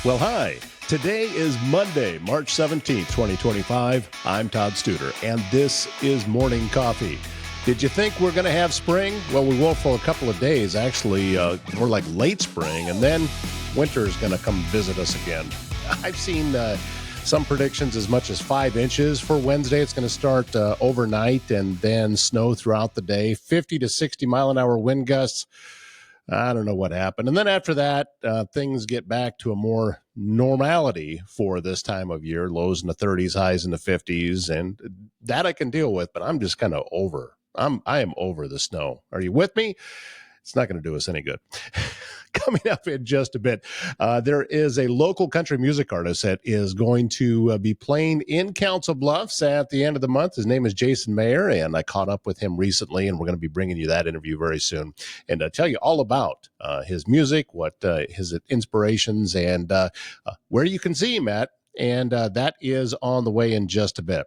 Well, hi. Today is Monday, March 17th, 2025. I'm Todd Studer, and this is Morning Coffee. Did you think we're going to have spring? Well, we will for a couple of days. Actually, more like late spring, and then winter is going to come visit us again. I've seen some predictions as much as 5 inches for Wednesday. It's going to start overnight and then snow throughout the day. 50 to 60 mile an hour wind gusts. I don't know what happened. And then after that, things get back to a more normality for this time of year. Lows in the 30s, highs in the 50s. And that I can deal with, but I'm just kind of over. I am over the snow. Are you with me? It's not going to do us any good. Coming up in just a bit, there is a local country music artist that is going to be playing in Council Bluffs at the end of the month. His name is Jason Mayer, and I caught up with him recently, and we're going to be bringing you that interview very soon and tell you all about his music, what his inspirations, and where you can see him at. And that is on the way in just a bit.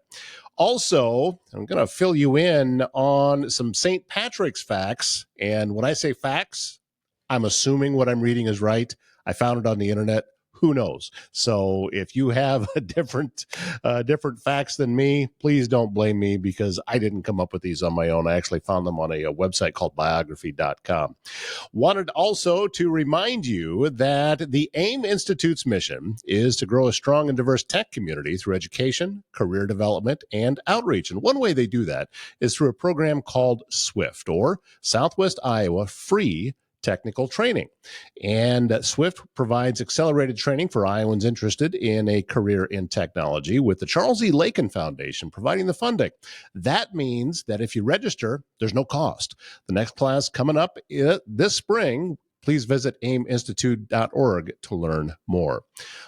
Also, I'm going to fill you in on some St. Patrick's facts. And when I say facts, I'm assuming what I'm reading is right. I found it on the internet. Who knows? So if you have a different facts than me, please don't blame me because I didn't come up with these on my own. I actually found them on a website called biography.com. Wanted also to remind you that the AIM Institute's mission is to grow a strong and diverse tech community through education, career development, and outreach. And one way they do that is through a program called SWIFT, or Southwest Iowa Free Technical Training. And SWIFT provides accelerated training for Iowans interested in a career in technology, with the Charles E. Lakin Foundation providing the funding. That means that if you register, there's no cost. The next class coming up this spring. Please visit aiminstitute.org to learn more.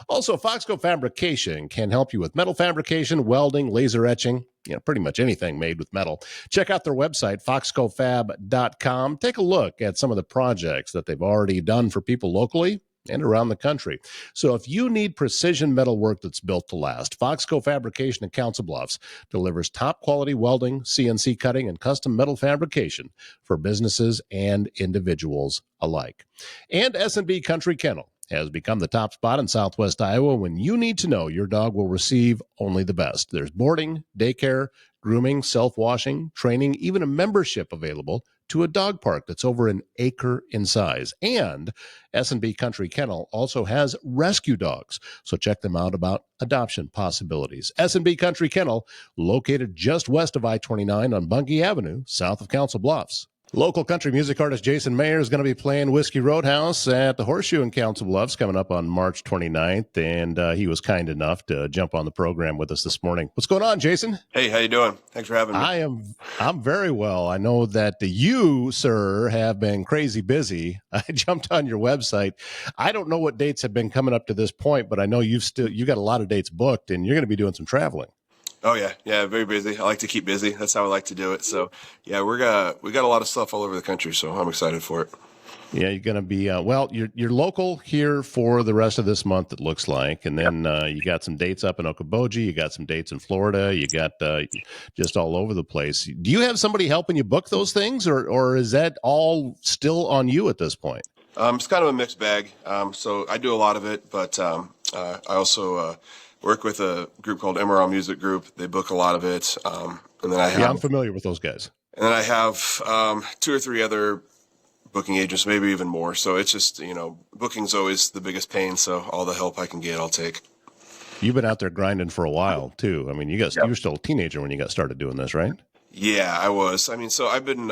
Also, Foxco Fabrication can help you with metal fabrication, welding, laser etching, pretty much anything made with metal. Check out their website, foxcofab.com. Take a look at some of the projects that they've already done for people locally and around the country. So if you need precision metal work that's built to last, Foxco Fabrication in Council Bluffs delivers top quality welding, CNC cutting, and custom metal fabrication for businesses and individuals alike. And S&B Country Kennel has become the top spot in Southwest Iowa when you need to know your dog will receive only the best. There's boarding, daycare, grooming, self-washing, training, even a membership available to a dog park that's over an acre in size. And S&B Country Kennel also has rescue dogs, so check them out about adoption possibilities. S&B Country Kennel, located just west of I-29 on Bungie Avenue, south of Council Bluffs. Local country music artist Jason Mayer is going to be playing Whiskey Roadhouse at the Horseshoe in Council Bluffs coming up on March 29th, and he was kind enough to jump on the program with us this morning. What's going on, Jason? Hey, how you doing? Thanks for having me. I'm very well. I know that you, sir, have been crazy busy. I jumped on your website. I don't know what dates have been coming up to this point, but I know you got a lot of dates booked, and you're going to be doing some traveling. Oh yeah, very busy. I like to keep busy. That's how I like to do it. So yeah, we got a lot of stuff all over the country, so I'm excited for it. Yeah, you're going to be you're local here for the rest of this month, it looks like, and then you got some dates up in Okoboji, you got some dates in Florida, you got just all over the place. Do you have somebody helping you book those things, or is that all still on you at this point? It's kind of a mixed bag. So I do a lot of it, but I also work with a group called MRL Music Group. They book a lot of it. And then I'm familiar with those guys. And then I have 2 or 3 other booking agents, maybe even more. So it's just, booking's always the biggest pain. So all the help I can get, I'll take. You've been out there grinding for a while too. I mean, you were still a teenager when you got started doing this, right? Yeah, I was. I mean, so I've been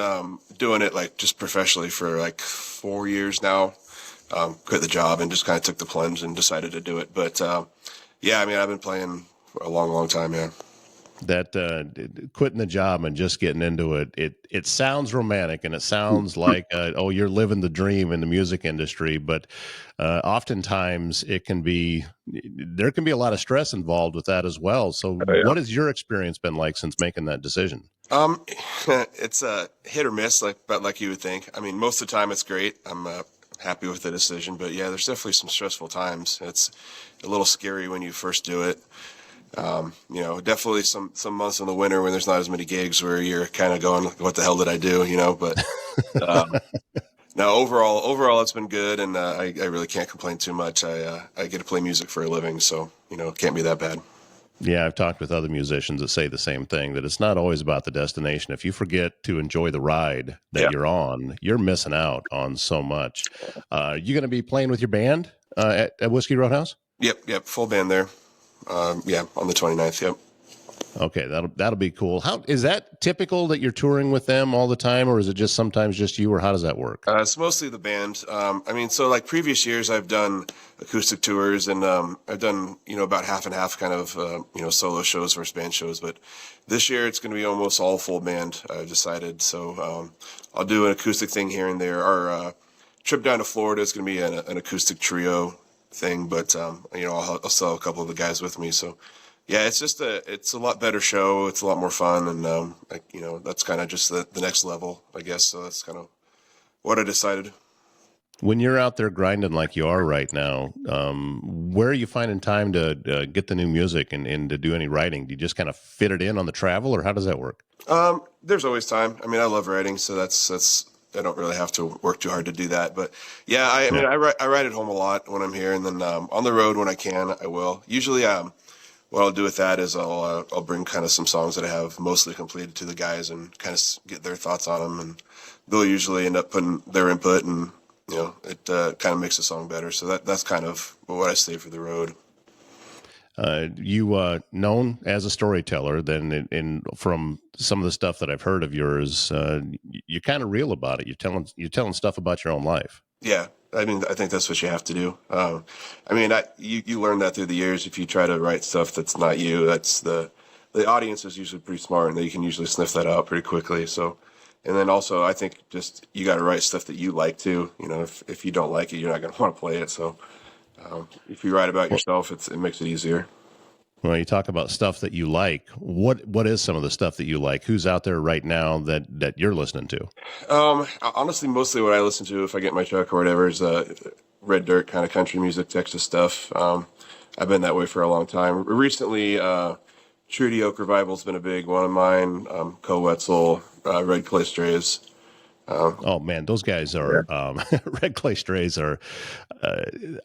doing it like just professionally for like 4 years now. Quit the job and just kind of took the plunge and decided to do it. But yeah, I mean, I've been playing for a long, long time, man. That quitting the job and just getting into it sounds romantic, and it sounds like you're living the dream in the music industry, but oftentimes there can be a lot of stress involved with that as well. So what has your experience been like since making that decision? It's a hit or miss, like you would think. I mean, most of the time it's great. I'm happy with the decision, but yeah, there's definitely some stressful times. It's a little scary when you first do it. Definitely some months in the winter when there's not as many gigs where you're kind of going, what the hell did I do? But No, overall, it's been good, and I really can't complain too much. I get to play music for a living, so it can't be that bad. Yeah, I've talked with other musicians that say the same thing, that it's not always about the destination. If you forget to enjoy the ride that Yeah. you're on, you're missing out on so much. You going to be playing with your band at Whiskey Roadhouse? Yep, full band there. Yeah, on the 29th. Yep. Okay, that'll be cool. How is that typical that you're touring with them all the time, or is it just sometimes just you, or how does that work? It's mostly the band. I mean, so like previous years, I've done acoustic tours, and I've done about half and half kind of solo shows versus band shows. But this year, it's going to be almost all full band. I've decided. So I'll do an acoustic thing here and there. Our trip down to Florida is going to be an acoustic trio thing, but I'll still have a couple of the guys with me. So yeah, it's a lot better show. It's a lot more fun, and that's kind of just the next level, I guess. So that's kind of what I decided. When you're out there grinding like you are right now, where are you finding time to get the new music and to do any writing? Do you just kind of fit it in on the travel, or how does that work? There's always time. I mean, I love writing, so that's I don't really have to work too hard to do that. But yeah, I mean, I write at home a lot when I'm here, and then on the road when I can, I will. Usually, what I'll do with that is I'll bring kind of some songs that I have mostly completed to the guys and kind of get their thoughts on them, and they'll usually end up putting their input, and it kind of makes the song better. So that's kind of what I save for the road. You known as a storyteller, then from some of the stuff that I've heard of yours, you're kind of real about it. You're telling stuff about your own life. Yeah, I mean, I think that's what you have to do. I mean, you learn that through the years. If you try to write stuff that's not you, that's the audience is usually pretty smart, and they can usually sniff that out pretty quickly. So, and then also, I think just you got to write stuff that you like too. If you don't like it, you're not going to want to play it. So, if you write about yourself, it makes it easier. Well, you talk about stuff that you like. What is some of the stuff that you like? Who's out there right now that you're listening to? Honestly, mostly what I listen to if I get my truck or whatever is red dirt kind of country music, Texas stuff. I've been that way for a long time. Recently, Trudy Oak Revival's been a big one of mine. Co Wetzel, Red Clay Strays. Oh man, those guys are Red Clay Strays are.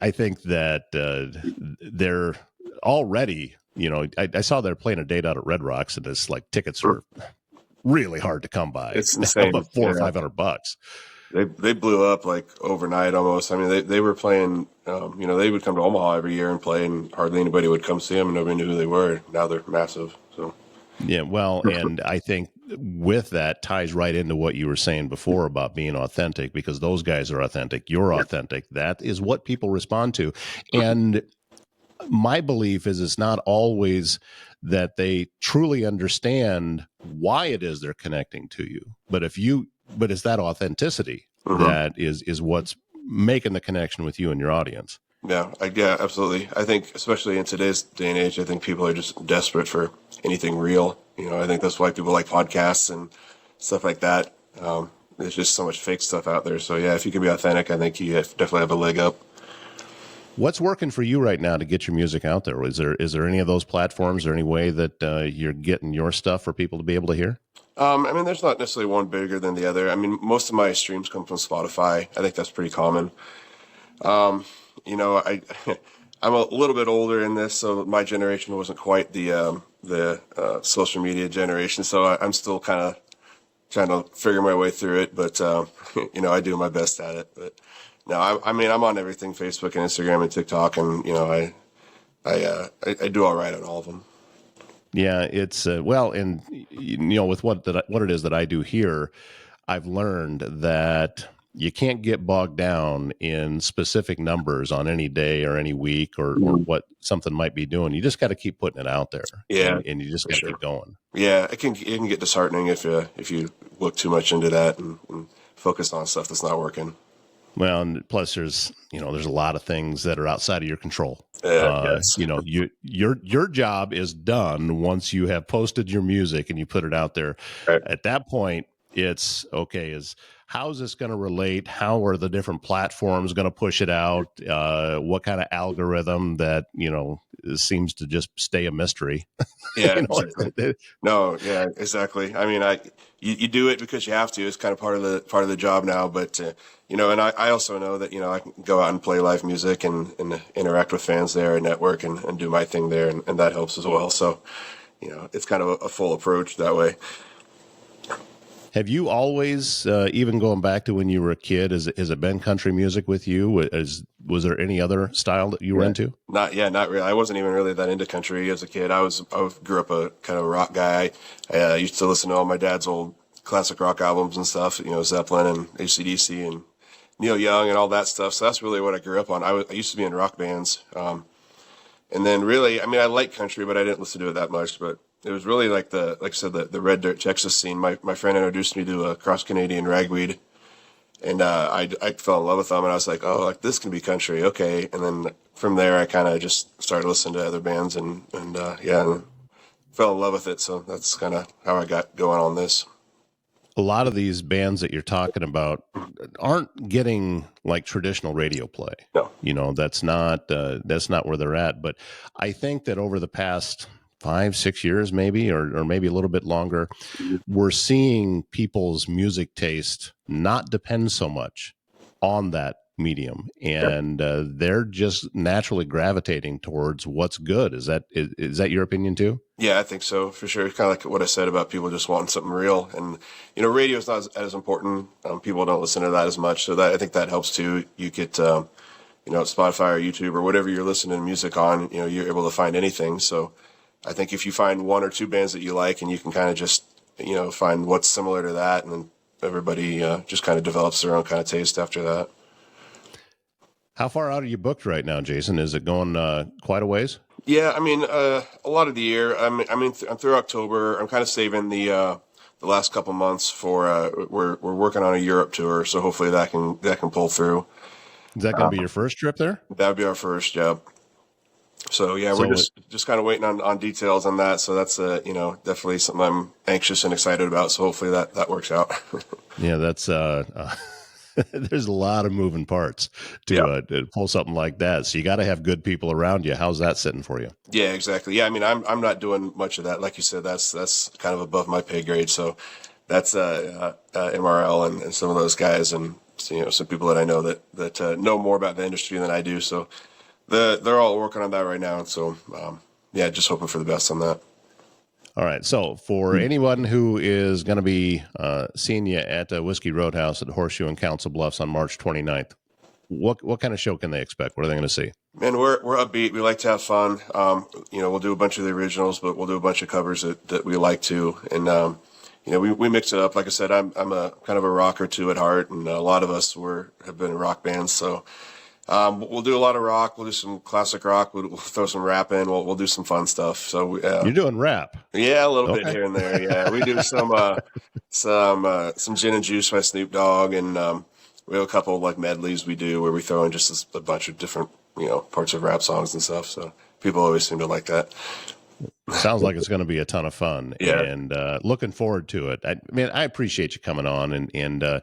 I think that they're already. I saw they're playing a date out at Red Rocks, and it's like tickets are really hard to come by. It's insane. About $400 or $500. They blew up like overnight almost. I mean, they were playing. They would come to Omaha every year and play, and hardly anybody would come see them, and nobody knew who they were. Now they're massive. So yeah, well, and I think with that ties right into what you were saying before about being authentic, because those guys are authentic. You're authentic. That is what people respond to, and my belief is it's not always that they truly understand why it is they're connecting to you, but it's that authenticity that is what's making the connection with you and your audience. Yeah, absolutely. I think, especially in today's day and age, I think people are just desperate for anything real. I think that's why people like podcasts and stuff like that. There's just so much fake stuff out there. So yeah, if you can be authentic, I think you definitely have a leg up. What's working for you right now to get your music out there? Is there any of those platforms or any way that you're getting your stuff for people to be able to hear? I mean, there's not necessarily one bigger than the other. I mean, most of my streams come from Spotify. I think that's pretty common. I'm a little bit older in this, so my generation wasn't quite the social media generation. So I'm still kind of trying to figure my way through it, but I do my best at it. But no, I mean, I'm on everything: Facebook and Instagram and TikTok, and I do all right on all of them. Yeah, it's and with what it is that I do here, I've learned that you can't get bogged down in specific numbers on any day or any week or what something might be doing. You just got to keep putting it out there. Yeah, and you just got to keep going. Yeah, it can get disheartening if you look too much into that and focus on stuff that's not working. Well, and plus there's a lot of things that are outside of your control. Yes. Your job is done once you have posted your music and you put it out there. Right. At that point, it's okay. how is this going to relate? How are the different platforms going to push it out? What kind of algorithm that, seems to just stay a mystery? Yeah, you know, exactly. No, yeah, exactly. I mean, you do it because you have to. It's kind of part of the job now. But and I also know that I can go out and play live music and interact with fans there and network and do my thing there, and that helps as well. So it's kind of a full approach that way. Have you always, even going back to when you were a kid, has it been country music with you? Was there any other style that you were into? Not really. I wasn't even really that into country as a kid. I grew up a kind of a rock guy. I used to listen to all my dad's old classic rock albums and stuff. Zeppelin and AC/DC and Neil Young and all that stuff. So that's really what I grew up on. I used to be in rock bands, and then really, I mean, I like country, but I didn't listen to it that much. But it was really like I said, the Red Dirt Texas scene. My friend introduced me to a cross Canadian ragweed, and I fell in love with them, and I was like, oh, like this can be country, okay. And then from there, I kind of just started listening to other bands, and fell in love with it. So that's kind of how I got going on this. A lot of these bands that you're talking about aren't getting like traditional radio play. No. That's not where they're at. But I think that over the past 5-6 years, maybe, or maybe a little bit longer, we're seeing people's music taste not depend so much on that medium, and they're just naturally gravitating towards what's good. Is that your opinion too? Yeah, I think so, for sure. Kind of like what I said about people just wanting something real. And, radio is not as important. People don't listen to that as much. So I think that helps too. You get, Spotify or YouTube or whatever you're listening to music on, you're able to find anything. So I think if you find one or two bands that you like and you can kind of just, find what's similar to that, and then everybody just kind of develops their own kind of taste after that. How far out are you booked right now, Jason? Is it going quite a ways? Yeah, I mean, a lot of the year. I'm through October. I'm kind of saving the last couple months for we're working on a Europe tour, so hopefully that can pull through. Is that going to be your first trip there? That would be our first, yeah. So yeah, we're just kind of waiting on details on that. So that's definitely something I'm anxious and excited about. So hopefully that works out. Yeah, that's there's a lot of moving parts to pull something like that. So you got to have good people around you. How's that sitting for you? Yeah, exactly. Yeah, I mean, I'm not doing much of that. Like you said, that's kind of above my pay grade. So that's MRL and some of those guys, and some people that I know that know more about the industry than I do. So they're all working on that right now. And so just hoping for the best on that. All right. So for anyone who is going to be seeing you at Whiskey Roadhouse at the Horseshoe in Council Bluffs on March 29th, what kind of show can they expect? What are they going to see? Man, we're upbeat. We like to have fun. We'll do a bunch of the originals, but we'll do a bunch of covers that we like to. And, we mix it up. Like I said, I'm a kind of a rocker too at heart, and a lot of us have been in rock bands. So we'll do a lot of rock. We'll do some classic rock. We'll throw some rap in. We'll do some fun stuff. So you're doing rap? Yeah, a little bit here and there. Yeah, we do some Gin and Juice by Snoop Dogg, and we have a couple of like medleys we do where we throw in just a bunch of different parts of rap songs and stuff. So people always seem to like that. Sounds like it's going to be a ton of fun, and looking forward to it. I appreciate you coming on and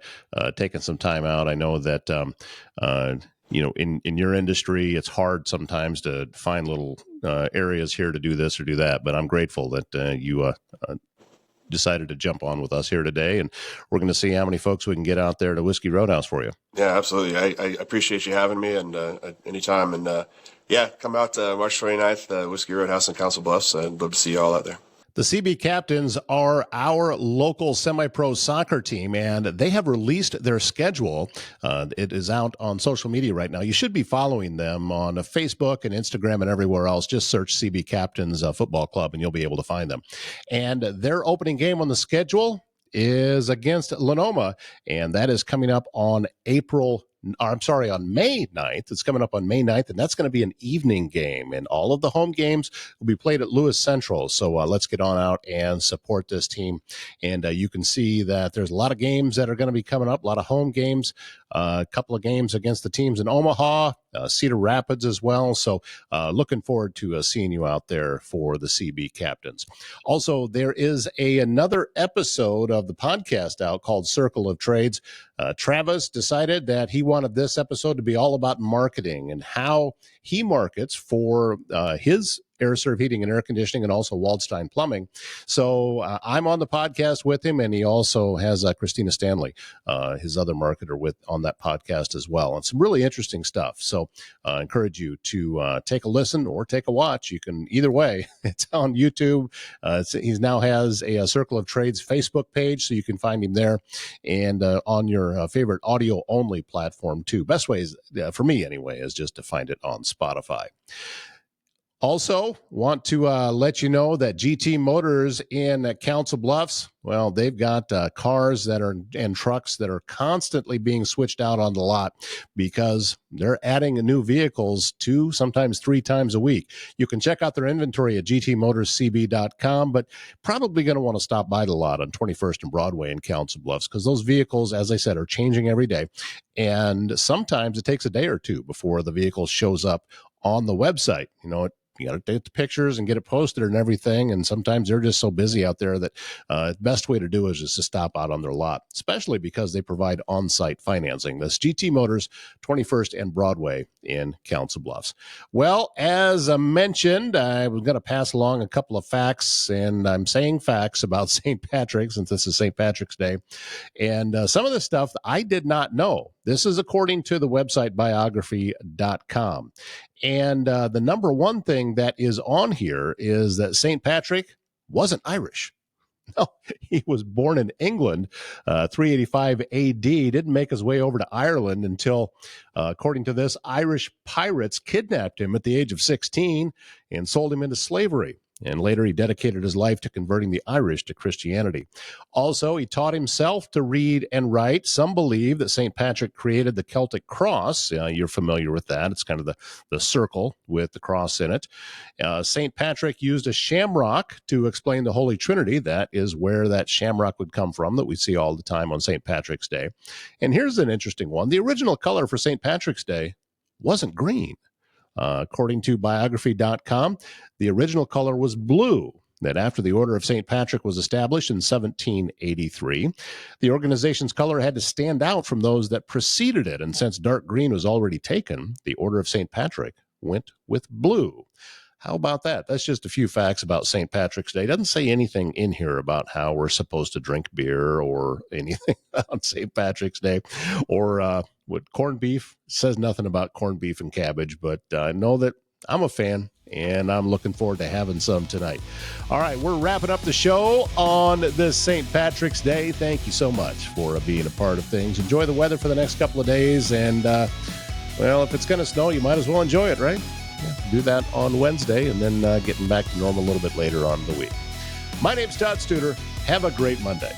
taking some time out. I know that in your industry, it's hard sometimes to find little areas here to do this or do that. But I'm grateful that you decided to jump on with us here today, and we're going to see how many folks we can get out there to Whiskey Roadhouse for you. Yeah, absolutely. I appreciate you having me, and anytime. And come out March 29th, Whiskey Roadhouse in Council Bluffs. I'd love to see you all out there. The CB Captains are our local semi-pro soccer team, and they have released their schedule. It is out on social media right now. You should be following them on Facebook and Instagram and everywhere else. Just search CB Captains Football Club, and you'll be able to find them. And their opening game on the schedule is against Lenoma, and that is coming up on May 9th. It's coming up on May 9th, and that's going to be an evening game. And all of the home games will be played at Lewis Central. So let's get on out and support this team. And you can see that there's a lot of games that are going to be coming up, a lot of home games a couple of games against the teams in Omaha, Cedar Rapids as well. So looking forward to seeing you out there for the CB Captains. Also, there is another episode of the podcast out called Circle of Trades. Travis decided that he wanted this episode to be all about marketing and how he markets for his Air Serv Heating and Air Conditioning, and also Waldstein Plumbing. So I'm on the podcast with him, and he also has Christina Stanley, his other marketer, on that podcast as well. And some really interesting stuff. So I encourage you to take a listen or take a watch. You can either way. It's on YouTube. He now has a Circle of Trades Facebook page, so you can find him there, and on your favorite audio-only platform too. Best way is, for me anyway, is just to find it on Spotify. Also, want to let you know that GT Motors in Council Bluffs, well, they've got cars that are and trucks that are constantly being switched out on the lot because they're adding new vehicles 2, sometimes 3 times a week. You can check out their inventory at gtmotorscb.com, but probably going to want to stop by the lot on 21st and Broadway in Council Bluffs because those vehicles, as I said, are changing every day. And sometimes it takes a day or two before the vehicle shows up on the website. You got to take the pictures and get it posted and everything. And sometimes they're just so busy out there that the best way to do is just to stop out on their lot, especially because they provide on-site financing. That's GT Motors, 21st and Broadway in Council Bluffs. Well, as I mentioned, I was going to pass along a couple of facts, and I'm saying facts about St. Patrick's since this is St. Patrick's Day. And some of the stuff I did not know. This is according to the website biography.com. And the number one thing that is on here is that St. Patrick wasn't Irish. No, he was born in England, 385 AD, didn't make his way over to Ireland until, according to this, Irish pirates kidnapped him at the age of 16 and sold him into slavery. And later he dedicated his life to converting the Irish to Christianity. Also, he taught himself to read and write. Some believe that St. Patrick created the Celtic cross. You're familiar with that. It's kind of the circle with the cross in it. St. Patrick used a shamrock to explain the Holy Trinity. That is where that shamrock would come from that we see all the time on St. Patrick's Day. And here's an interesting one. The original color for St. Patrick's Day wasn't green. According to biography.com, the original color was blue. That after the Order of St. Patrick was established in 1783, the organization's color had to stand out from those that preceded it. And since dark green was already taken, the Order of St. Patrick went with blue. How about that? That's just a few facts about St. Patrick's Day. It doesn't say anything in here about how we're supposed to drink beer or anything on St. Patrick's Day or what corned beef. It says nothing about corned beef and cabbage, but I know that I'm a fan and I'm looking forward to having some tonight. All right, we're wrapping up the show on this St. Patrick's Day. Thank you so much for being a part of things. Enjoy the weather for the next couple of days. And, well, if it's going to snow, you might as well enjoy it, right? Do that on Wednesday and then getting back to normal a little bit later on in the week. My name's Todd Studer. Have a great Monday.